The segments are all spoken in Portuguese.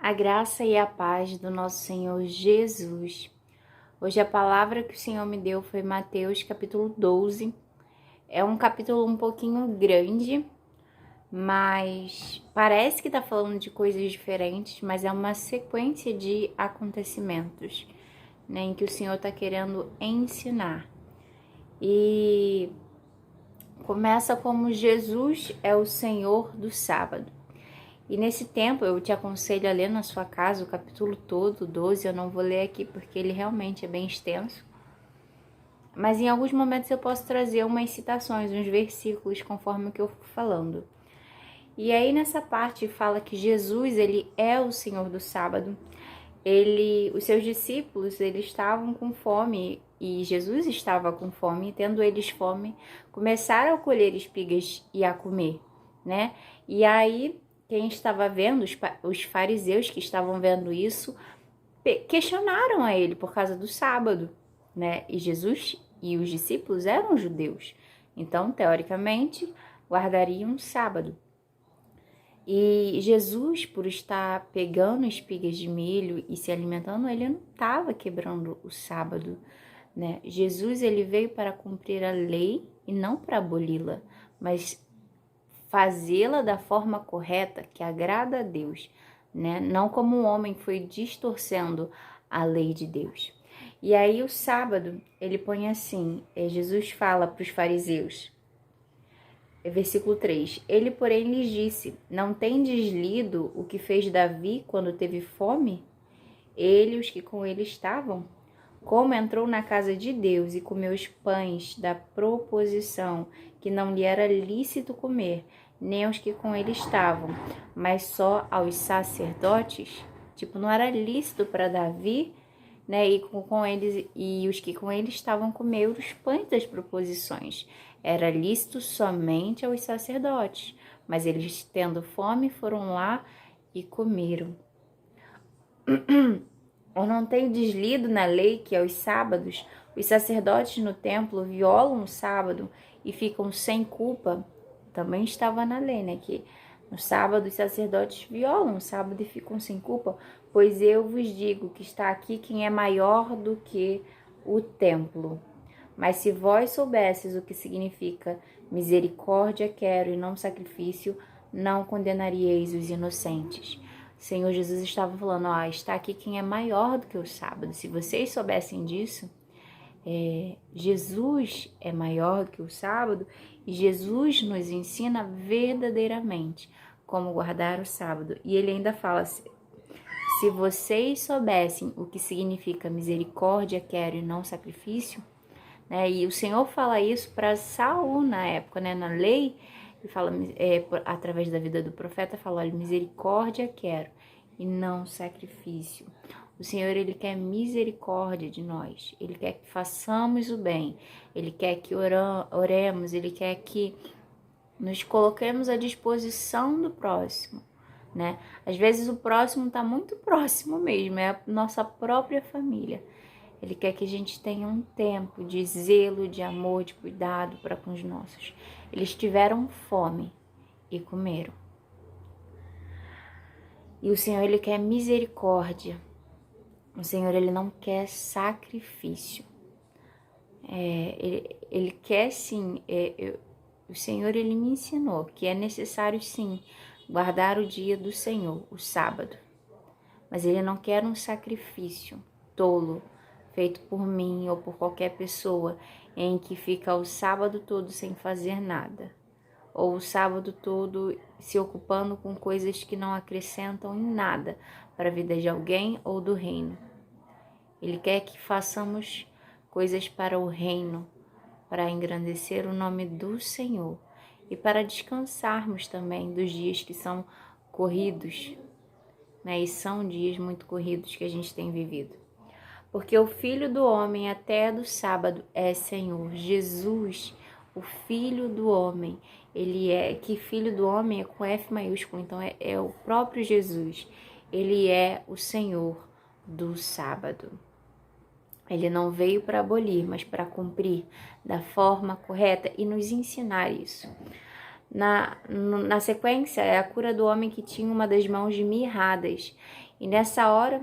A graça e a paz do nosso Senhor Jesus. Hoje a palavra que o Senhor me deu foi Mateus capítulo 12. É um capítulo um pouquinho grande, mas parece que está falando de coisas diferentes, mas é uma sequência de acontecimentos, né, em que o Senhor está querendo ensinar. E começa como Jesus é o Senhor do sábado. E nesse tempo eu te aconselho a ler na sua casa o capítulo todo, 12, eu não vou ler aqui porque ele realmente é bem extenso. Mas em alguns momentos eu posso trazer umas citações, uns versículos conforme o que eu for falando. E aí nessa parte fala que Jesus, ele é o Senhor do sábado. Os seus discípulos, eles estavam com fome e Jesus estava com fome, e tendo eles fome, começaram a colher espigas e a comer, né? E aí quem estava vendo, os fariseus que estavam vendo isso, questionaram a ele por causa do sábado, né? E Jesus e os discípulos eram judeus, então, teoricamente, guardariam o sábado. E Jesus, por estar pegando espigas de milho e se alimentando, ele não estava quebrando o sábado, né? Jesus, ele veio para cumprir a lei e não para aboli-la, mas fazê-la da forma correta, que agrada a Deus, né? Não como um homem foi distorcendo a lei de Deus. E aí o sábado, ele põe assim, Jesus fala para os fariseus, versículo 3, ele porém lhes disse, não tendes lido o que fez Davi quando teve fome? Ele e os que com ele estavam? Como entrou na casa de Deus e comeu os pães da proposição, que não lhe era lícito comer, nem aos que com ele estavam, mas só aos sacerdotes? Tipo, não era lícito para Davi, né, e com eles e os que com ele estavam comer os pães das proposições. Era lícito somente aos sacerdotes, mas eles, tendo fome, foram lá e comeram. Ou não tenho deslido na lei que aos sábados os sacerdotes no templo violam o sábado e ficam sem culpa? Também estava na lei, né? Que no sábado os sacerdotes violam o sábado e ficam sem culpa. Pois eu vos digo que está aqui quem é maior do que o templo. Mas se vós soubesses o que significa misericórdia quero e não sacrifício, não condenaríeis os inocentes. O Senhor Jesus estava falando, está aqui quem é maior do que o sábado. Se vocês soubessem disso, Jesus é maior do que o sábado e Jesus nos ensina verdadeiramente como guardar o sábado. E ele ainda fala, se vocês soubessem o que significa misericórdia quero e não sacrifício, né? E o Senhor fala isso para Saul na época, né? Na lei, ele fala, através da vida do profeta, fala, olha, misericórdia quero e não sacrifício. O Senhor, ele quer misericórdia de nós, ele quer que façamos o bem, ele quer que oremos, ele quer que nos coloquemos à disposição do próximo, né? Às vezes o próximo está muito próximo mesmo, é a nossa própria família. Ele quer que a gente tenha um tempo de zelo, de amor, de cuidado para com os nossos. Eles tiveram fome e comeram. E o Senhor, ele quer misericórdia. O Senhor, ele não quer sacrifício. Ele quer sim. O Senhor, ele me ensinou que é necessário sim guardar o dia do Senhor, o sábado. Mas ele não quer um sacrifício tolo, feito por mim ou por qualquer pessoa, em que fica o sábado todo sem fazer nada, ou o sábado todo se ocupando com coisas que não acrescentam em nada para a vida de alguém ou do reino. Ele quer que façamos coisas para o reino, para engrandecer o nome do Senhor e para descansarmos também dos dias que são corridos, né? E são dias muito corridos que a gente tem vivido. Porque o Filho do Homem até do sábado é Senhor. Jesus, o Filho do Homem, que Filho do Homem é com F maiúsculo, então é o próprio Jesus. Ele é o Senhor do sábado. Ele não veio para abolir, mas para cumprir da forma correta e nos ensinar isso. Na sequência, é a cura do homem que tinha uma das mãos mirradas. E nessa hora,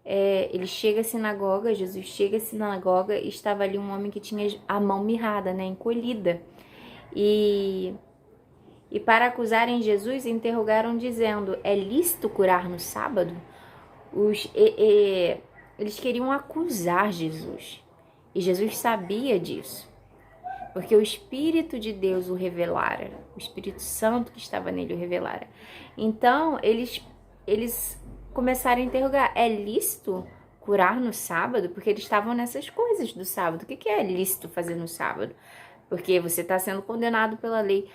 ele chega à sinagoga, Jesus chega à sinagoga e estava ali um homem que tinha a mão mirrada, né, encolhida. E para acusarem Jesus, interrogaram dizendo, é lícito curar no sábado? Eles queriam acusar Jesus. E Jesus sabia disso. Porque o Espírito de Deus o revelara. O Espírito Santo que estava nele o revelara. Então, eles começaram a interrogar, é lícito curar no sábado? Porque eles estavam nessas coisas do sábado. O que é lícito fazer no sábado? Porque você está sendo condenado pela lei.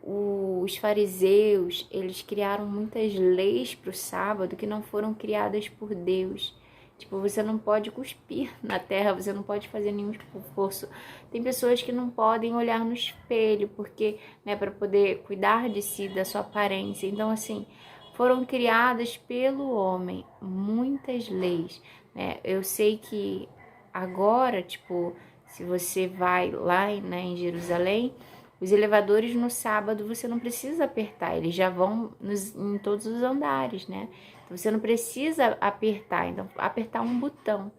Os fariseus, eles criaram muitas leis para o sábado que não foram criadas por Deus. Tipo, você não pode cuspir na terra, você não pode fazer nenhum esforço. Tem pessoas que não podem olhar no espelho, porque, né, para poder cuidar de si, da sua aparência. Então, assim, foram criadas pelo homem muitas leis, né? Eu sei que agora, tipo, se você vai lá, né, em Jerusalém, os elevadores no sábado você não precisa apertar, eles já vão em todos os andares, né? Então, você não precisa apertar, então apertar um botão,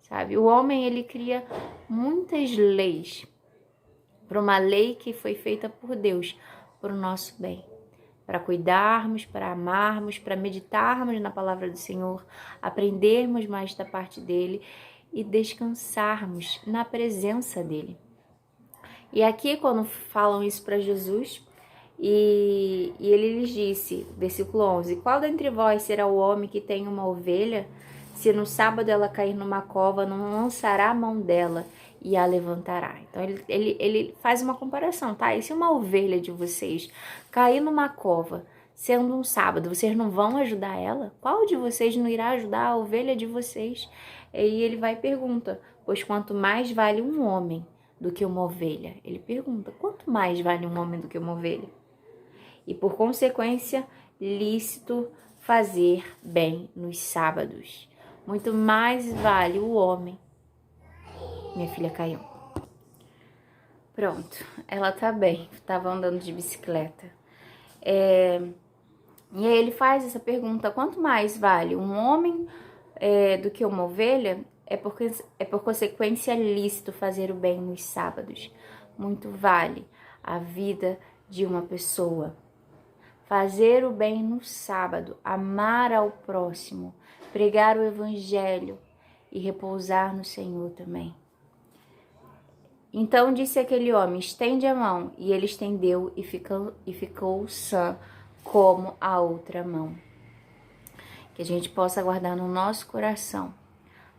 sabe? O homem, ele cria muitas leis para uma lei que foi feita por Deus, para o nosso bem, para cuidarmos, para amarmos, para meditarmos na palavra do Senhor, aprendermos mais da parte dele e descansarmos na presença dele. E aqui, quando falam isso para Jesus, e ele lhes disse, versículo 11, qual dentre vós será o homem que tem uma ovelha? Se no sábado ela cair numa cova, não lançará a mão dela e a levantará. Então, ele faz uma comparação, tá? E se uma ovelha de vocês cair numa cova, sendo um sábado, vocês não vão ajudar ela? Qual de vocês não irá ajudar a ovelha de vocês? E ele vai e pergunta, pois quanto mais vale um homem do que uma ovelha? Ele pergunta, quanto mais vale um homem do que uma ovelha? E por consequência, lícito fazer bem nos sábados. Muito mais vale o homem. Minha filha caiu. Pronto, ela tá bem, tava andando de bicicleta. E aí ele faz essa pergunta, quanto mais vale um homem do que uma ovelha? É por consequência lícito fazer o bem nos sábados. Muito vale a vida de uma pessoa. Fazer o bem no sábado, amar ao próximo, pregar o evangelho e repousar no Senhor também. Então disse aquele homem, estende a mão, e ele estendeu e ficou sã como a outra mão. Que a gente possa guardar no nosso coração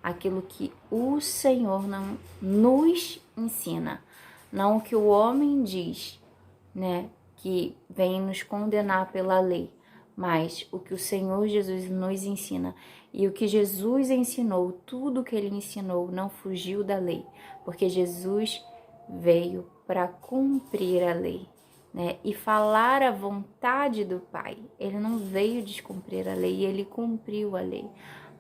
aquilo que o Senhor não nos ensina, não o que o homem diz, né, que vem nos condenar pela lei, mas o que o Senhor Jesus nos ensina. E o que Jesus ensinou, tudo o que ele ensinou não fugiu da lei, porque Jesus veio para cumprir a lei, né, e falar a vontade do Pai. Ele não veio descumprir a lei, ele cumpriu a lei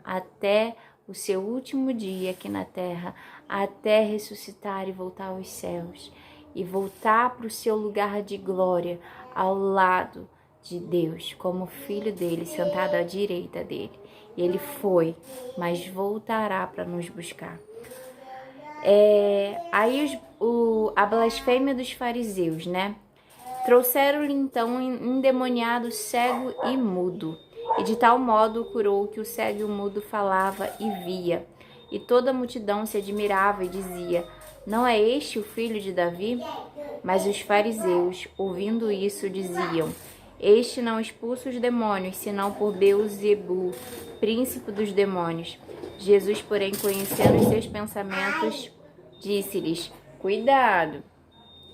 até o seu último dia aqui na terra, até ressuscitar e voltar aos céus e voltar para o seu lugar de glória ao lado de Deus, como filho dele, sentado à direita dele. Ele foi, mas voltará para nos buscar. Aí a blasfêmia dos fariseus, né? Trouxeram-lhe então um endemoniado cego e mudo, e de tal modo o curou que o cego e o mudo falava e via. E toda a multidão se admirava e dizia, não é este o filho de Davi? Mas os fariseus, ouvindo isso, diziam, este não expulsa os demônios, senão por Beelzebu, príncipe dos demônios. Jesus, porém, conhecendo os seus pensamentos, disse-lhes, cuidado,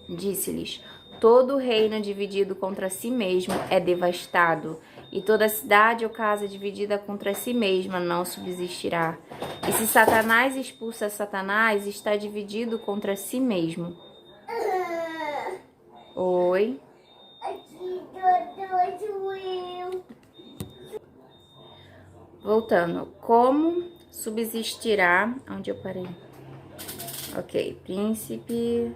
disse-lhes, todo reino dividido contra si mesmo é devastado, e toda cidade ou casa dividida contra si mesma não subsistirá. E se Satanás expulsa Satanás, está dividido contra si mesmo. Oi. Voltando, como subsistirá? Onde eu parei? Ok, príncipe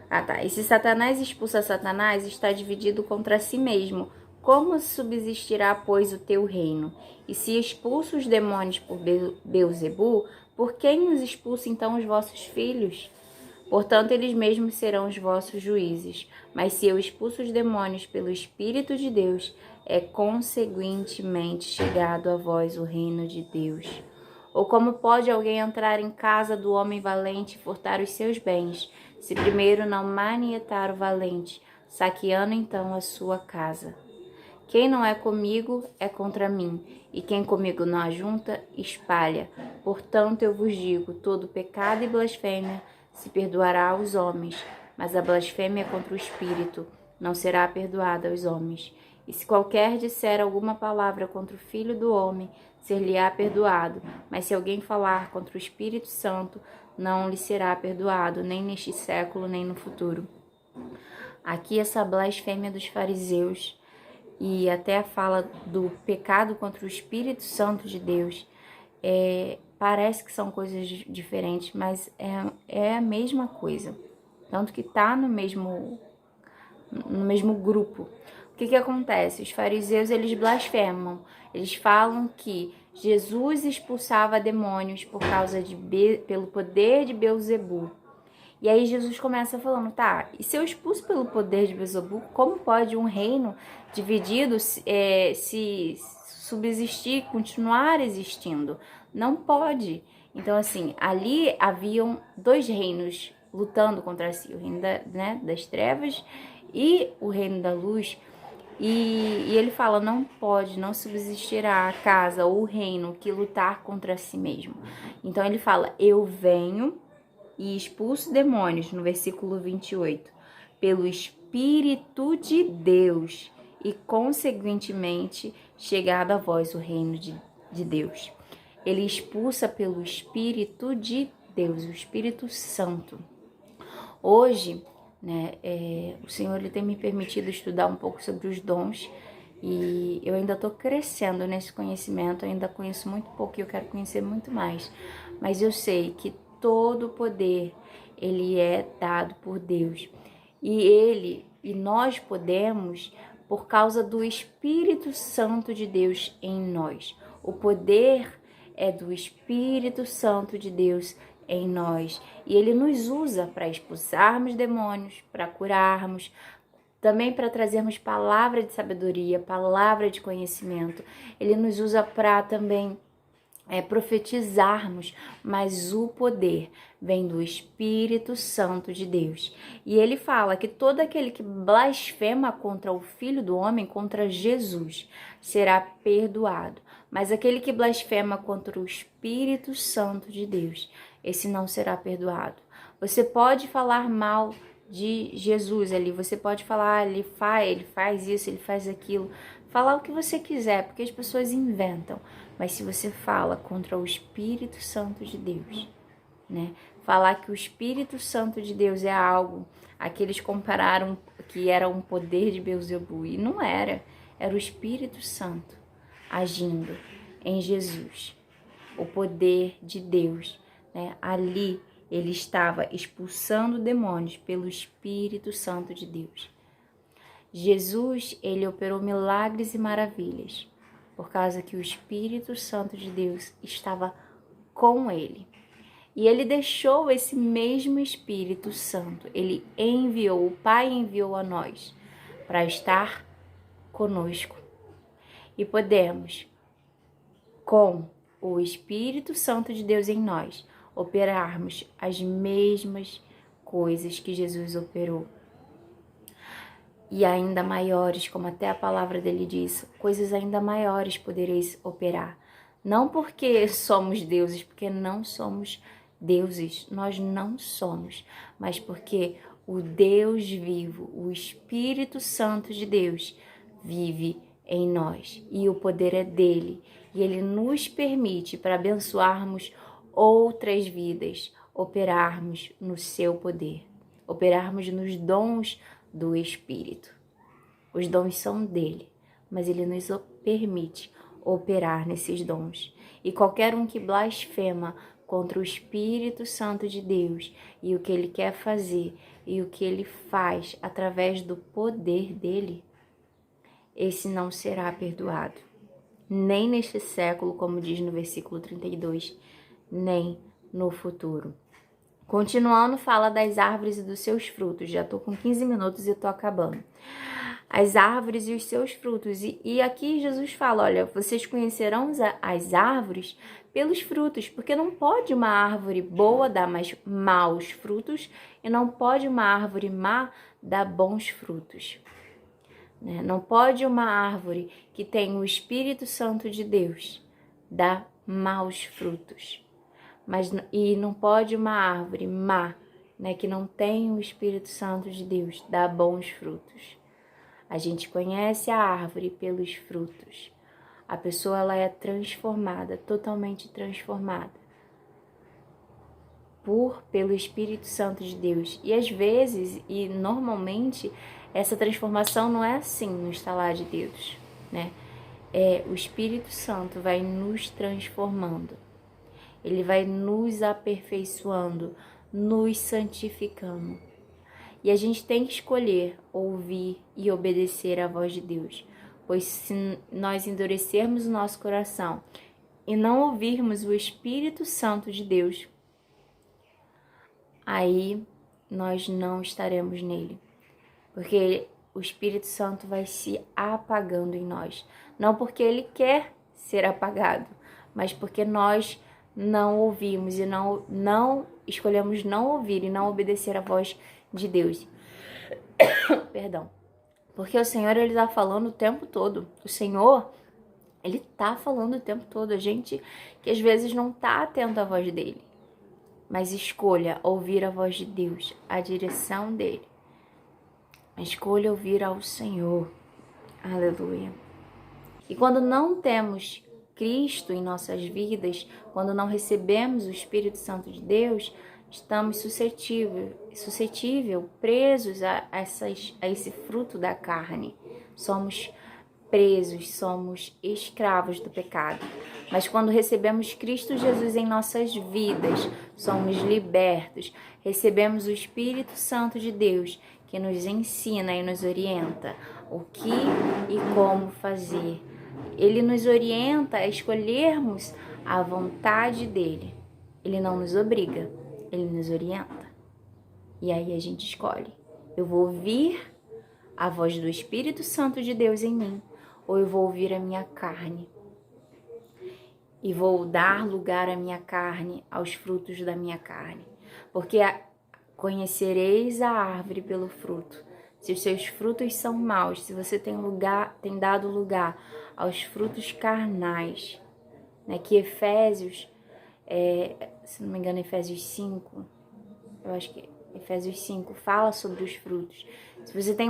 Ah, tá. E se Satanás expulsa Satanás, está dividido contra si mesmo. Como subsistirá, pois, o teu reino? E se expulso os demônios por Beelzebu, por quem os expulsa então os vossos filhos? Portanto, eles mesmos serão os vossos juízes. Mas se eu expulso os demônios pelo Espírito de Deus, é conseguintemente chegado a vós o reino de Deus. Ou como pode alguém entrar em casa do homem valente e furtar os seus bens, se primeiro não manietar o valente, saqueando então a sua casa? Quem não é comigo é contra mim, e quem comigo não ajunta, espalha. Portanto, eu vos digo, todo pecado e blasfêmia se perdoará aos homens, mas a blasfêmia contra o Espírito não será perdoada aos homens. E se qualquer disser alguma palavra contra o Filho do Homem, ser-lhe-á perdoado, mas se alguém falar contra o Espírito Santo, não lhe será perdoado, nem neste século, nem no futuro. Aqui essa blasfêmia dos fariseus e até a fala do pecado contra o Espírito Santo de Deus, parece que são coisas diferentes, mas é a mesma coisa. Tanto que está no mesmo grupo. O que acontece? Os fariseus, eles blasfemam. Eles falam que Jesus expulsava demônios pelo poder de Beelzebu. E aí Jesus começa falando, tá, e se eu expulso pelo poder de Beelzebu, como pode um reino dividido se subsistir, continuar existindo? Não pode. Então, assim, ali haviam dois reinos lutando contra si, o reino das trevas e o reino da luz. E ele fala, não pode, não subsistirá a casa ou o reino que lutar contra si mesmo. Então ele fala, eu venho e expulso demônios, no versículo 28, pelo Espírito de Deus, e consequentemente chegado a vós o reino de Deus. Ele expulsa pelo Espírito de Deus, o Espírito Santo. Hoje, o Senhor ele tem me permitido estudar um pouco sobre os dons, e eu ainda estou crescendo nesse conhecimento, ainda conheço muito pouco e eu quero conhecer muito mais. Mas eu sei que todo o poder, ele é dado por Deus. E nós podemos, por causa do Espírito Santo de Deus em nós. O poder é do Espírito Santo de Deus em nós. E ele nos usa para expulsarmos demônios, para curarmos, também para trazermos palavra de sabedoria, palavra de conhecimento. Ele nos usa para também profetizarmos, mas o poder vem do Espírito Santo de Deus. E ele fala que todo aquele que blasfema contra o Filho do Homem, contra Jesus, será perdoado. Mas aquele que blasfema contra o Espírito Santo de Deus, esse não será perdoado. Você pode falar mal de Jesus ali, você pode falar, ele faz isso, ele faz aquilo, falar o que você quiser, porque as pessoas inventam. Mas se você fala contra o Espírito Santo de Deus, falar que o Espírito Santo de Deus é algo, aqui eles compararam que era um poder de Beelzebu, e não era, era o Espírito Santo agindo em Jesus, o poder de Deus, ali ele estava expulsando demônios pelo Espírito Santo de Deus. Jesus, ele operou milagres e maravilhas, por causa que o Espírito Santo de Deus estava com ele. E ele deixou esse mesmo Espírito Santo, ele enviou, o Pai enviou a nós para estar conosco. E podemos, com o Espírito Santo de Deus em nós, operarmos as mesmas coisas que Jesus operou. E ainda maiores, como até a palavra dele diz, coisas ainda maiores podereis operar. Não porque somos deuses, porque não somos deuses, nós não somos, mas porque o Deus vivo, o Espírito Santo de Deus, vive em nós. E o poder é dele. E ele nos permite, para abençoarmos outras vidas, operarmos no seu poder, operarmos nos dons do Espírito. Os dons são dele, mas ele nos permite operar nesses dons. E qualquer um que blasfema contra o Espírito Santo de Deus e o que ele quer fazer, e o que ele faz através do poder dele, esse não será perdoado. Nem neste século, como diz no versículo 32, nem no futuro. Continuando, fala das árvores e dos seus frutos. Já tô com 15 minutos e tô acabando. As árvores e os seus frutos. E aqui Jesus fala, olha, vocês conhecerão as árvores pelos frutos, porque não pode uma árvore boa dar maus frutos e não pode uma árvore má dar bons frutos. Não pode uma árvore que tem o Espírito Santo de Deus dar maus frutos. E não pode uma árvore má, que não tem o Espírito Santo de Deus, dar bons frutos. A gente conhece a árvore pelos frutos. A pessoa ela é transformada, totalmente transformada pelo Espírito Santo de Deus. E às vezes, e normalmente, essa transformação não é assim no estalar de dedos, O Espírito Santo vai nos transformando. Ele vai nos aperfeiçoando, nos santificando. E a gente tem que escolher ouvir e obedecer à voz de Deus. Pois se nós endurecermos o nosso coração e não ouvirmos o Espírito Santo de Deus, aí nós não estaremos nele. Porque o Espírito Santo vai se apagando em nós. Não porque ele quer ser apagado, mas porque nós não ouvimos e não escolhemos não ouvir e não obedecer a voz de Deus. Perdão. Porque o Senhor, ele tá falando o tempo todo. O Senhor, ele tá falando o tempo todo. A gente que às vezes não tá atento à voz dele. Mas escolha ouvir a voz de Deus, a direção dele. Escolha ouvir ao Senhor. Aleluia. E quando não temos Cristo em nossas vidas, quando não recebemos o Espírito Santo de Deus, estamos suscetível, presos a esse fruto da carne. Somos presos, somos escravos do pecado. Mas quando recebemos Cristo Jesus em nossas vidas, somos libertos, recebemos o Espírito Santo de Deus, que nos ensina e nos orienta o que e como fazer. Ele nos orienta a escolhermos a vontade dele. Ele não nos obriga, ele nos orienta. E aí a gente escolhe. Eu vou ouvir a voz do Espírito Santo de Deus em mim, ou eu vou ouvir a minha carne. E vou dar lugar à minha carne, aos frutos da minha carne. Porque conhecereis a árvore pelo fruto. Se os seus frutos são maus, se você tem dado lugar aos frutos carnais, que Efésios, se não me engano, Efésios 5, eu acho que Efésios 5 fala sobre os frutos. Se você tem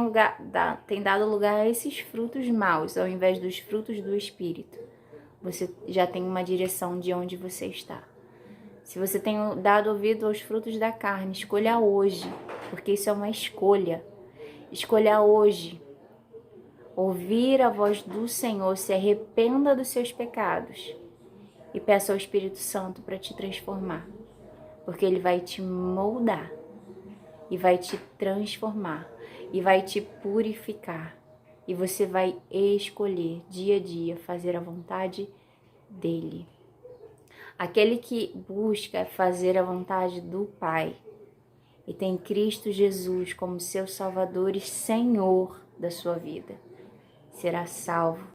dado lugar a esses frutos maus, ao invés dos frutos do Espírito, você já tem uma direção de onde você está. Se você tem dado ouvido aos frutos da carne, escolha hoje, porque isso é uma escolha. Escolha hoje ouvir a voz do Senhor, se arrependa dos seus pecados e peça ao Espírito Santo para te transformar, porque ele vai te moldar e vai te transformar e vai te purificar e você vai escolher dia a dia fazer a vontade dele. Aquele que busca fazer a vontade do Pai e tem Cristo Jesus como seu Salvador e Senhor da sua vida, será salvo